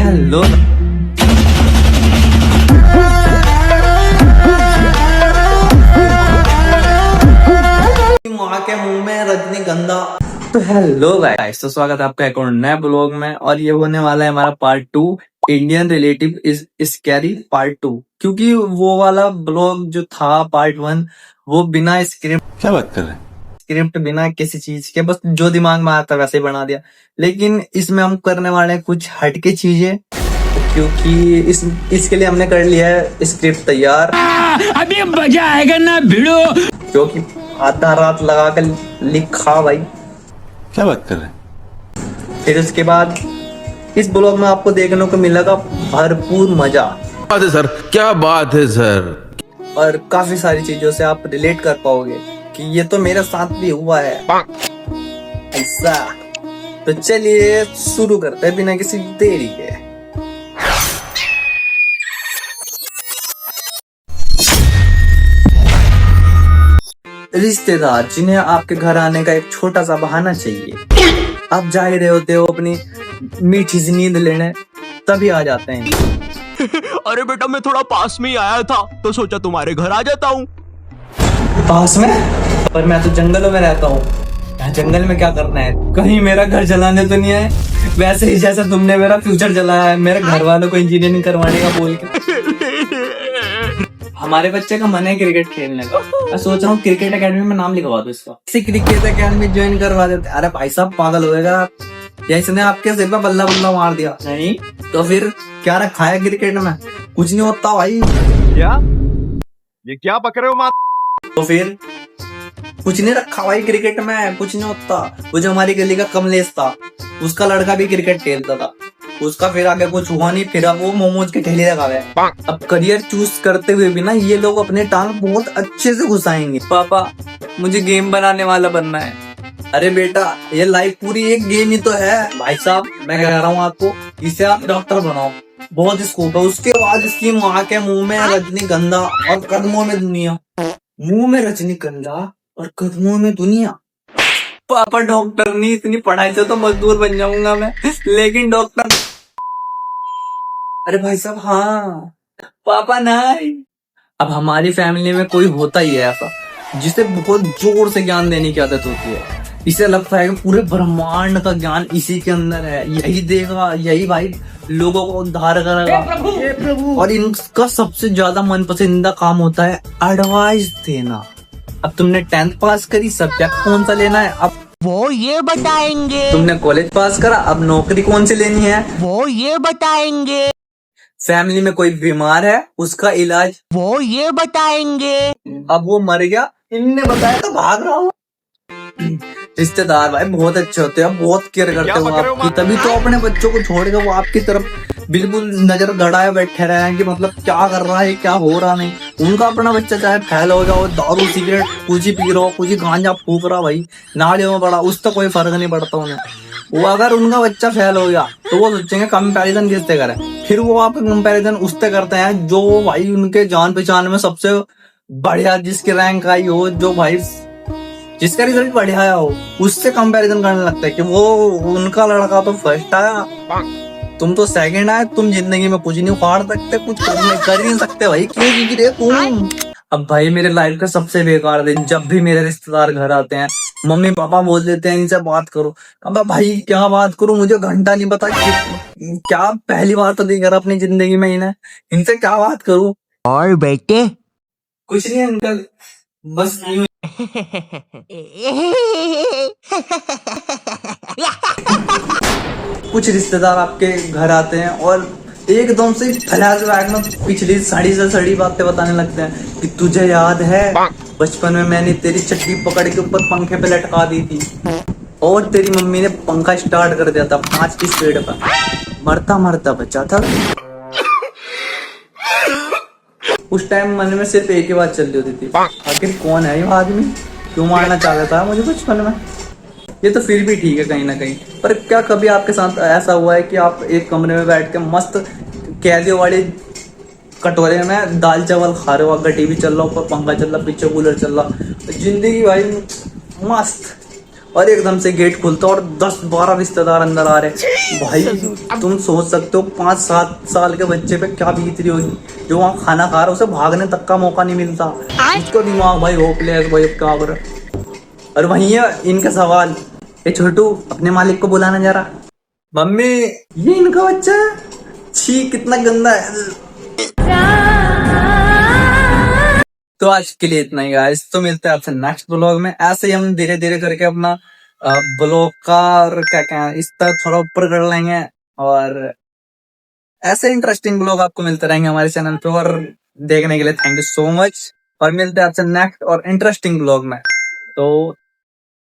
Hello माँ के मुंह में रजनीगंधा। तो हेलो गाइस, तो स्वागत है आपका एक और नए ब्लॉग में। और ये होने वाला है हमारा part 2, Indian relative is scary part 2। क्योंकि वो वाला ब्लॉग जो था पार्ट 1, वो बिना स्क्रिप्ट, क्या बात कर रहे हैं, स्क्रिप्ट बिना किसी चीज के, बस जो दिमाग में आता वैसे ही बना दिया। लेकिन इसमें हम करने वाले हैं कुछ हटके चीजें, क्योंकि इसके लिए हमने कर लिया है स्क्रिप्ट तैयार। अभी मजा आएगा ना भिड़ो, क्योंकि आधा रात लगा कर लिखा भाई। क्या बात कर रहे हैं। फिर उसके बाद इस ब्लॉग में आपको देखने को मिलेगा भरपूर मजा। बात है सर, क्या बात है सर। और काफी सारी चीजों से आप रिलेट कर पाओगे कि ये तो मेरे साथ भी हुआ है ऐसा। तो चलिए शुरू करते हैं बिना किसी देरी के। रिश्तेदार जिन्हें आपके घर आने का एक छोटा सा बहाना चाहिए। आप जा ही रहे होते हो अपनी मीठी सी नींद लेने, तभी आ जाते हैं। अरे बेटा मैं थोड़ा पास में ही आया था तो सोचा तुम्हारे घर आ जाता हूँ। पास में? पर मैं तो जंगलों में रहता हूँ, जंगल में क्या करना है? कहीं मेरा घर जलाने तो नहीं है? वैसे ही जैसा तुमने मेरा फ्यूचर जलाया है मेरे घर वालों को इंजीनियरिंग करवाने का बोल के। हमारे बच्चे का मन है क्रिकेट खेलने का, मैं सोच रहा हूँ क्रिकेट एकेडमी में नाम लिखवा दो इसका। इसी क्रिकेट एकेडमी ज्वाइन करवा देते। अरे भाई साहब पागल हो गया या इसने आपके सिर पे बल्ला बल्ला मार दिया? नहीं तो फिर क्या रखा है क्रिकेट में? कुछ नहीं होता भाई। क्या ये क्या पक रहे हो माँ? तो फिर कुछ नहीं रखा भाई क्रिकेट में, कुछ नहीं होता। वो जो हमारी गली का कमलेश था, उसका लड़का भी क्रिकेट खेलता था, उसका फिर आगे कुछ हुआ नहीं, फिर अब वो मोमोज के ठेले लगा हुआ है। अब करियर चूज करते हुए भी ना ये लोग अपने टांग बहुत अच्छे से घुसाएंगे। पापा मुझे गेम बनाने वाला बनना है। अरे बेटा ये लाइफ पूरी एक गेम ही तो है। भाई साहब मैं कह रहा हूँ आपको, इसे आप डॉक्टर बनाओ, बहुत स्कोप है। उसके बाद इसकी माँ के मुंह में रजनीगंधा और कदमों में दुनिया। मुंह में रजनीगंधा और कदमों में दुनिया। पापा डॉक्टर नहीं, इतनी पढ़ाई से तो मजदूर बन जाऊंगा मैं, लेकिन डॉक्टर। अरे भाई साहब हाँ पापा नहीं। अब हमारी फैमिली में कोई होता ही है ऐसा जिसे बहुत जोर से ज्ञान देने की आदत होती है। इसे लगता है कि पूरे ब्रह्मांड का ज्ञान इसी के अंदर है, यही देगा, यही भाई लोगों को उद्धार करेगा। हे प्रभु। और इनका सबसे ज्यादा मनपसंदीदा काम होता है एडवाइस देना। अब तुमने 10th पास करी, सब्जेक्ट कौन सा लेना है अब वो ये बताएंगे। तुमने कॉलेज पास करा, अब नौकरी कौन सी लेनी है वो ये बताएंगे। फैमिली में कोई बीमार है, उसका इलाज वो ये बताएंगे। अब वो मर गया, इनने बताया तो भाग रहा हूँ। रिश्तेदार भाई बहुत अच्छे होते हैं, बहुत केयर करते हो आपकी, तभी तो अपने बच्चों को छोड़ के वो आपकी तरफ बिल्कुल नजर गड़ाए बैठे रहे हैं कि मतलब क्या कर रहा है क्या हो रहा नहीं। उनका अपना बच्चा चाहे फैल हो जाओ, दारू सिगरेट कुछ ही पी रहा हो, कुछ ही गांजा फूक रहा भाई नालियों में बड़ा, उससे कोई फर्क नहीं पड़ता उन्हें। वो अगर उनका बच्चा फेल हो गया तो वो सोचेंगे कंपैरिजन किससे करें। फिर वो आप कंपैरिजन उससे करते हैं जो भाई उनके जान पहचान में सबसे बढ़िया, जिसकी रैंक आई हो, जो भाई जिसका रिजल्ट बढ़िया हो, उससे कंपैरिजन करने लगता है कि वो उनका लड़का तो फर्स्ट आया, तुम तो सेकंड आए, तुम जिंदगी में कुछ नहीं उखाड़ सकते, कुछ कर नहीं सकते भाई, क्यों गिरे तुम। अब भाई मेरे लाइफ का सबसे बेकार दिन जब भी मेरे रिश्तेदार घर आते हैं, मम्मी पापा बोल देते हैं इनसे बात करो। अब भाई क्या बात करूं, मुझे घंटा नहीं पता क्या, पहली बार तो देखा अपनी जिंदगी में इन्हें, इनसे क्या बात करूं। और बेटे कुछ नहीं अंकल, बस यूं कुछ रिश्तेदार आपके घर आते हैं और एकदम से फ्लैशबैक में पिछली सड़ी से सड़ी बातें बताने लगते हैं कि तुझे याद है बचपन में मैंने तेरी चड्डी पकड़ के ऊपर पंखे पे लटका दी थी और तेरी मम्मी ने पंखा स्टार्ट कर दिया था 5 की स्पीड पर, मरता मरता बचा था। उस टाइम मन में सिर्फ एक ही बात चल रही होती थी, आखिर कौन है ये आदमी, क्यों मारना चाहता था मुझे बचपन में। ये तो फिर भी ठीक है कहीं ना कहीं, पर क्या कभी आपके साथ ऐसा हुआ है कि आप एक कमरे में बैठ के मस्त कैदियों वाले कटोरे में दाल चावल खा रहे हो, अगर टीवी चल रहा, ऊपर पंखा चल रहा, पीछे कूलर चल रहा, जिंदगी भाई मस्त, और एकदम से गेट खुलता और 10-12 रिश्तेदार अंदर आ रहे। भाई तुम सोच सकते हो 5-7 साल के बच्चे पे क्या बीत रही होगी, जो वहाँ खाना खा रहा है उसे भागने तक का मौका नहीं मिलता, उसका दिमाग भाई होपलेस, भाई अब क्या कर। और वही है इनका सवाल, ए छोटू अपने मालिक को बुलाना जरा। मम्मी ये इनका बच्चा है, छी कितना गंदा है। तो आज के लिए इतना ही गाइस, तो मिलते हैं आपसे नेक्स्ट ब्लॉग में। ऐसे ही हम धीरे धीरे करके अपना ब्लॉग का क्या क्या इस तरह थोड़ा ऊपर कर लेंगे, और ऐसे इंटरेस्टिंग ब्लॉग आपको मिलते रहेंगे हमारे चैनल पे। और देखने के लिए थैंक यू सो मच, और मिलते हैं आपसे नेक्स्ट और इंटरेस्टिंग ब्लॉग में। तो